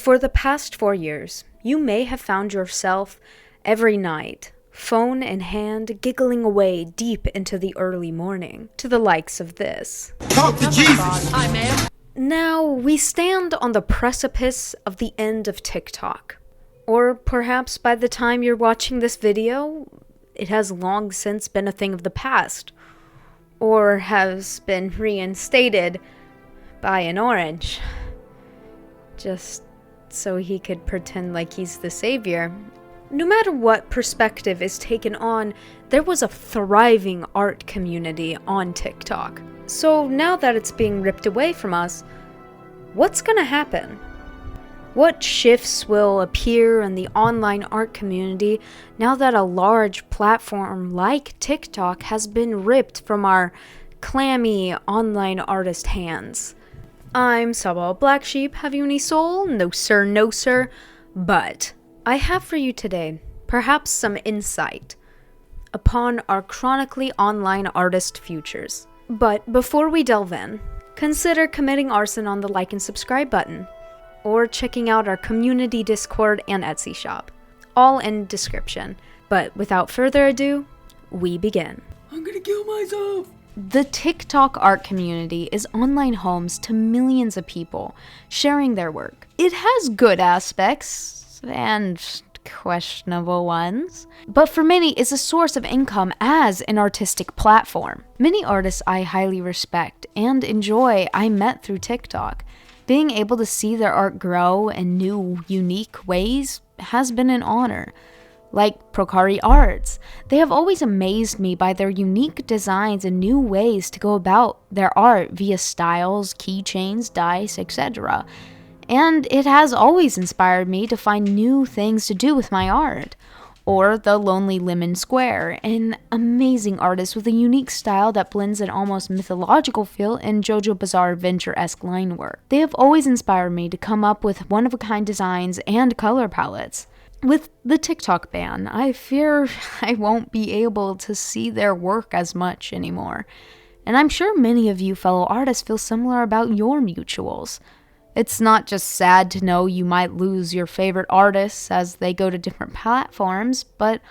For the past 4 years, you may have found yourself every night, phone in hand, giggling away deep into the early morning, to the likes of this. Talk to Jesus! Hi, ma'am. Now, we stand on the precipice of the end of TikTok. Or perhaps by the time you're watching this video, it has long since been a thing of the past. Or has been reinstated by an orange. Just so he could pretend like he's the savior. No matter what perspective is taken on, there was a thriving art community on TikTok. So now that it's being ripped away from us, what's gonna happen? What shifts will appear in the online art community now that a large platform like TikTok has been ripped from our clammy online artist hands? I'm Sabal Black Sheep. Have you any soul? No sir, no sir. But I have for you today perhaps some insight upon our chronically online artist futures. But before we delve in, consider committing arson on the like and subscribe button, or checking out our community Discord and Etsy shop, all in description. But without further ado, we begin. I'm gonna kill myself! The TikTok art community is online homes to millions of people sharing their work. It has good aspects and questionable ones, but for many it's a source of income as an artistic platform. Many artists I highly respect and enjoy I met through TikTok. Being able to see their art grow in new, unique ways has been an honor. Like Procari Arts, they have always amazed me by their unique designs and new ways to go about their art via styles, keychains, dice, etc. And it has always inspired me to find new things to do with my art. Or the Lonely Lemon Square, an amazing artist with a unique style that blends an almost mythological feel and JoJo Bizarre Adventure-esque line work. They have always inspired me to come up with one-of-a-kind designs and color palettes. With the TikTok ban, I fear I won't be able to see their work as much anymore. And I'm sure many of you fellow artists feel similar about your mutuals. It's not just sad to know you might lose your favorite artists as they go to different platforms, but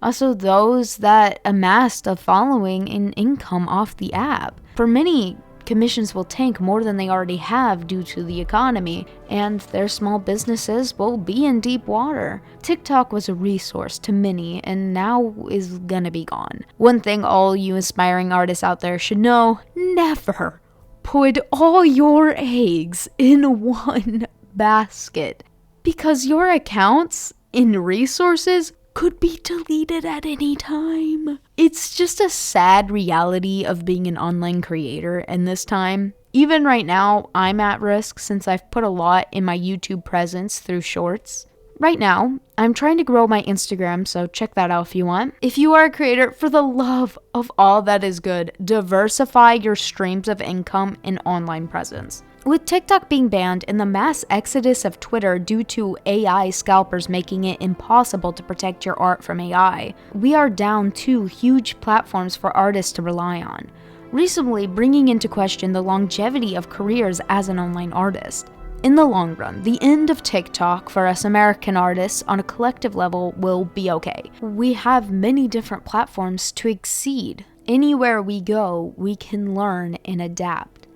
also those that amassed a following and income off the app. For many, commissions will tank more than they already have due to the economy, and their small businesses will be in deep water. TikTok was a resource to many, and now is gonna be gone. One thing all you aspiring artists out there should know: never put all your eggs in one basket, because your accounts and resources could be deleted at any time. It's just a sad reality of being an online creator in this time. Even right now, I'm at risk since I've put a lot in my YouTube presence through shorts. Right now, I'm trying to grow my Instagram, so check that out if you want. If you are a creator, for the love of all that is good, diversify your streams of income and online presence. With TikTok being banned and the mass exodus of Twitter due to AI scalpers making it impossible to protect your art from AI, we are down 2 huge platforms for artists to rely on, recently bringing into question the longevity of careers as an online artist. In the long run, the end of TikTok for us American artists on a collective level will be okay. We have many different platforms to exceed. Anywhere we go, we can learn and adapt.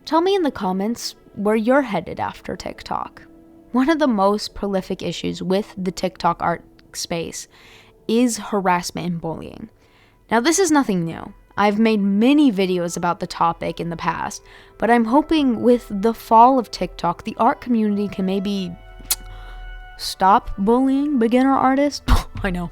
Tell me in the comments where you're headed after TikTok. One of the most prolific issues with the TikTok art space is harassment and bullying. Now, this is nothing new. I've made many videos about the topic in the past, but I'm hoping with the fall of TikTok, the art community can maybe stop bullying beginner artists. I know.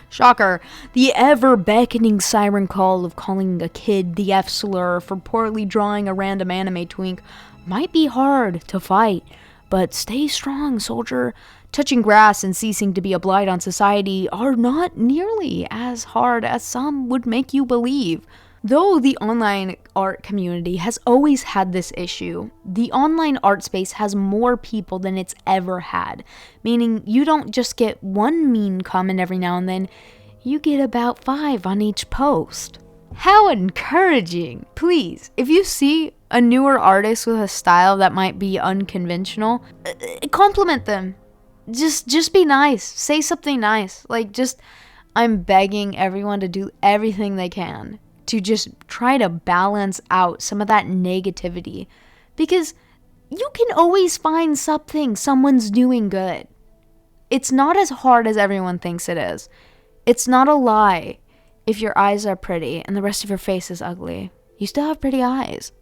Shocker. The ever-beckoning siren call of calling a kid the F-slur for poorly drawing a random anime twink might be hard to fight, but stay strong, soldier. Touching grass and ceasing to be a blight on society are not nearly as hard as some would make you believe. Though the online art community has always had this issue, the online art space has more people than it's ever had, meaning you don't just get one mean comment every now and then, you get about 5 on each post. How encouraging. Please, if you see a newer artist with a style that might be unconventional, compliment them. Just be nice. Say something nice. I'm begging everyone to do everything they can to just try to balance out some of that negativity, because you can always find something someone's doing good. It's not as hard as everyone thinks it is. It's not a lie if your eyes are pretty and the rest of your face is ugly. You still have pretty eyes.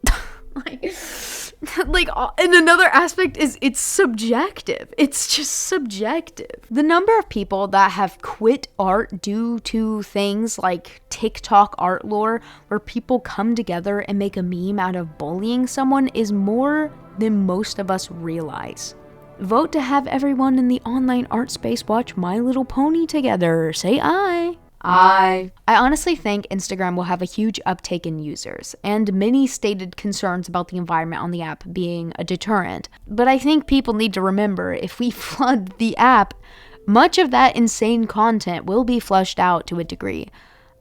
And another aspect is it's subjective. It's just subjective. The number of people that have quit art due to things like TikTok art lore, where people come together and make a meme out of bullying someone, is more than most of us realize. Vote to have everyone in the online art space watch My Little Pony together. Say aye. I honestly think Instagram will have a huge uptake in users, and many stated concerns about the environment on the app being a deterrent. But I think people need to remember, if we flood the app, much of that insane content will be flushed out to a degree.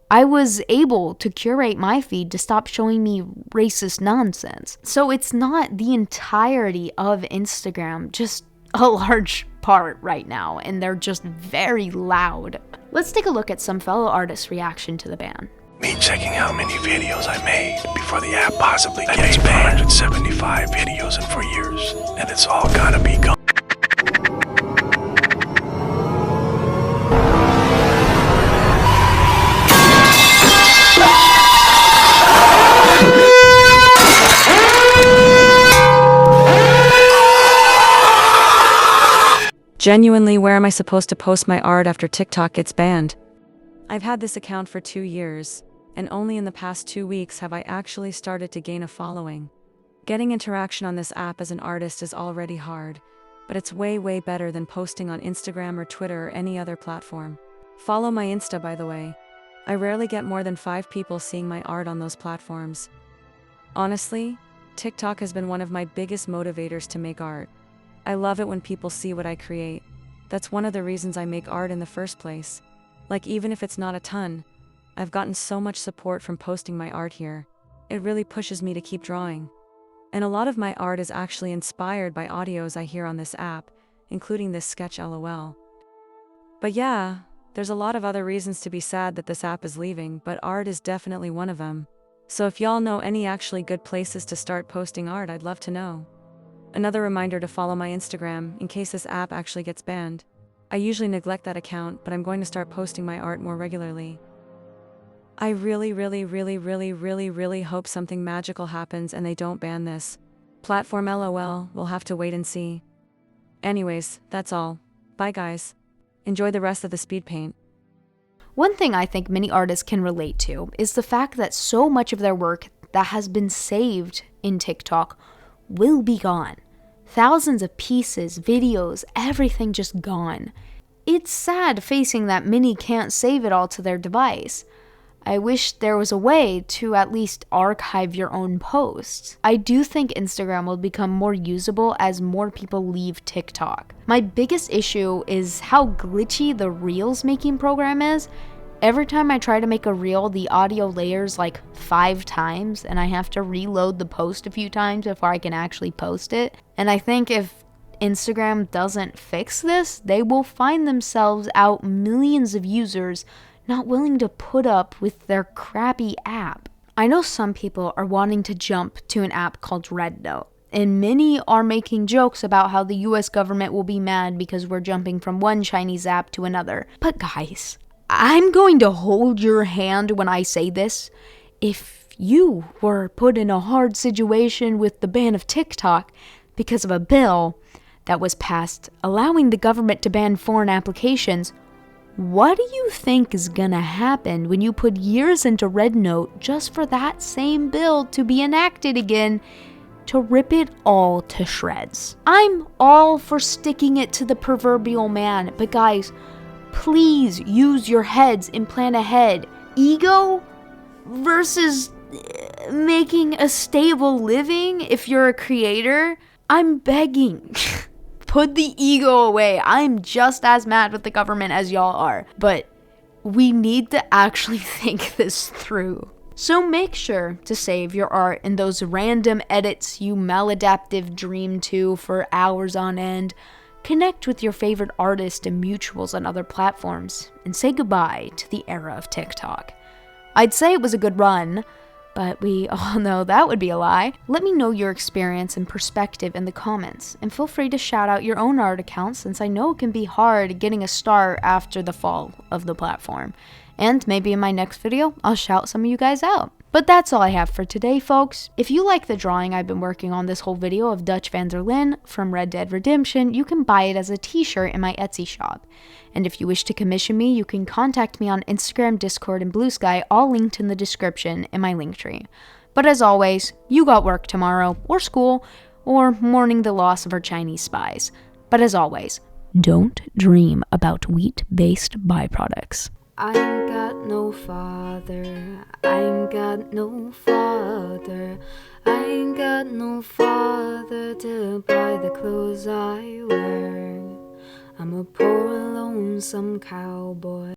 I was able to curate my feed to stop showing me racist nonsense. So it's not the entirety of Instagram, just a large part right now, and they're just very loud. Let's take a look at some fellow artists' reaction to the ban. Me checking how many videos I made before the app possibly gets banned. 475 videos in 4 years, and it's all gotta be gone. Genuinely, where am I supposed to post my art after TikTok gets banned? I've had this account for 2 years, and only in the past 2 weeks have I actually started to gain a following. Getting interaction on this app as an artist is already hard, but it's way better than posting on Instagram or Twitter or any other platform. Follow my Insta, by the way. I rarely get more than 5 people seeing my art on those platforms. Honestly, TikTok has been one of my biggest motivators to make art. I love it when people see what I create. That's one of the reasons I make art in the first place. Even if it's not a ton, I've gotten so much support from posting my art here. It really pushes me to keep drawing. And a lot of my art is actually inspired by audios I hear on this app, including this sketch LOL. But yeah, there's a lot of other reasons to be sad that this app is leaving, but art is definitely one of them. So if y'all know any actually good places to start posting art, I'd love to know. Another reminder to follow my Instagram in case this app actually gets banned. I usually neglect that account, but I'm going to start posting my art more regularly. I really hope something magical happens and they don't ban this platform. LOL, we'll have to wait and see. Anyways, that's all. Bye guys. Enjoy the rest of the speed paint. One thing I think many artists can relate to is the fact that so much of their work that has been saved in TikTok will be gone. Thousands of pieces, videos, everything just gone. It's sad facing that many can't save it all to their device. I wish there was a way to at least archive your own posts. I do think Instagram will become more usable as more people leave TikTok. My biggest issue is how glitchy the Reels making program is. Every time I try to make a reel, the audio layers 5 times, and I have to reload the post a few times before I can actually post it. And I think if Instagram doesn't fix this, they will find themselves out millions of users not willing to put up with their crappy app. I know some people are wanting to jump to an app called RedNote, and many are making jokes about how the US government will be mad because we're jumping from one Chinese app to another. But guys, I'm going to hold your hand when I say this. If you were put in a hard situation with the ban of TikTok because of a bill that was passed allowing the government to ban foreign applications, what do you think is gonna happen when you put years into RedNote just for that same bill to be enacted again, to rip it all to shreds? I'm all for sticking it to the proverbial man, but guys, please use your heads and plan ahead. Ego versus making a stable living if you're a creator. I'm begging. Put the ego away. I'm just as mad with the government as y'all are. But we need to actually think this through. So make sure to save your art in those random edits you maladaptive dream to for hours on end. Connect with your favorite artists and mutuals on other platforms, and say goodbye to the era of TikTok. I'd say it was a good run, but we all know that would be a lie. Let me know your experience and perspective in the comments, and feel free to shout out your own art accounts since I know it can be hard getting a start after the fall of the platform. And maybe in my next video, I'll shout some of you guys out. But that's all I have for today, folks. If you like the drawing I've been working on this whole video of Dutch van der Linde from Red Dead Redemption, you can buy it as a t-shirt in my Etsy shop. And if you wish to commission me, you can contact me on Instagram, Discord, and Blue Sky, all linked in the description in my link tree. But as always, you got work tomorrow, or school, or mourning the loss of our Chinese spies. But as always, don't dream about wheat-based byproducts. I ain't got no father, I ain't got no father, I ain't got no father to buy the clothes I wear. I'm a poor lonesome cowboy.